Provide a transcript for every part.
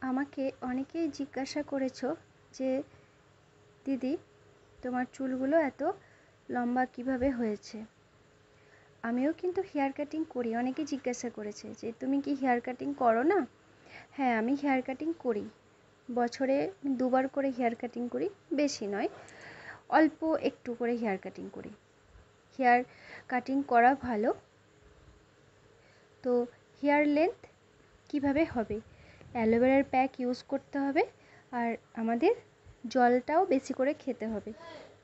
আমাকে অনেকেই জিজ্ঞাসা করেছো যে দিদি তোমার চুলগুলো এত লম্বা কিভাবে হয়েছে। আমিও কিন্তু হেয়ার কাটিং করি। অনেকেই জিজ্ঞাসা করেছে যে তুমি কি হেয়ার কাটিং করো না। হ্যাঁ, আমি হেয়ার কাটিং করি। বছরে 2বার করে হেয়ার কাটিং করি, বেশি নয়, অল্প একটু করে হেয়ার কাটিং করি। হেয়ার কাটিং করা ভালো। তো হেয়ার লেন্থ কিভাবে হবে, অ্যালোভেরার প্যাক ইউজ করতে হবে, আর আমাদের জলটাও বেশি করে খেতে হবে।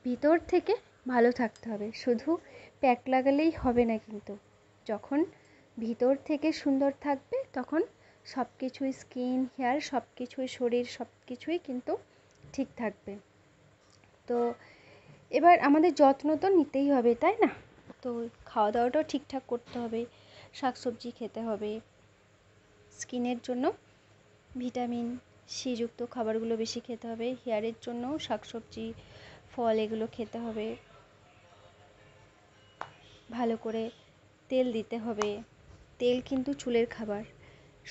ভিতর থেকে ভালো থাকতে হবে, শুধু প্যাক লাগালেই হবে না কিন্তু। যখন ভিতর থেকে সুন্দর থাকবে তখন সব কিছুই, স্কিন, হেয়ার সব কিছুই, শরীর সব কিছুই কিন্তু ঠিক থাকবে। তো এবার আমাদের যত্ন তো নিতেই হবে, তাই না? তো খাওয়া দাওয়াটাও ঠিকঠাক করতে হবে, শাকসবজি খেতে হবে, স্কিনের জন্য ভিটামিন সি যুক্ত খাবারগুলো বেশি খেতে হবে, হেয়ারের জন্যও শাকসবজি, ফল এগুলো খেতে হবে, ভালো করে তেল দিতে হবে। তেল কিন্তু চুলের খাবার,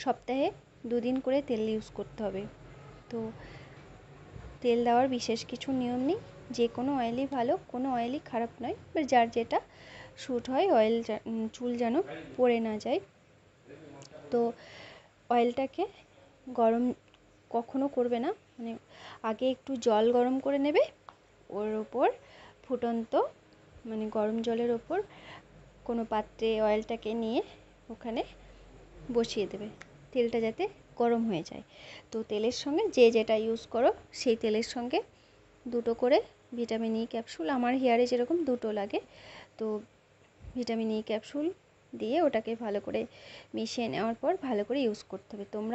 সপ্তাহে 2 দিন করে তেল ইউজ করতে হবে। তো তেল দেওয়ার বিশেষ কিছু নিয়ম নেই, যে কোনো অয়েলই ভালো, কোনো অয়েলই খারাপ নয়, এবার যার যেটা শ্যুট হয়। অয়েল চুল যেন পড়ে না যায়। তো অয়েলটাকে গরম কখনো করবে না, মানে আগে একটু জল গরম করে নেবে, ওর ওপর ফুটন্ত মানে গরম জলের ওপর কোনো পাত্রে অয়েলটাকে নিয়ে ওখানে বসিয়ে দেবে, তেলটা যাতে গরম হয়ে যায়। তো তেলের সঙ্গে যে যেটা ইউজ করো সেই তেলের সঙ্গে 2টো করে ভিটামিন ই ক্যাপসুল, আমার হেয়ারে যেরকম 2টো লাগে, তো ভিটামিন ই ক্যাপসুল দিয়ে ওটাকে ভালো করে মিশিয়ে নেওয়ার পর ভালো করে ইউজ করতে হবে। তোমরা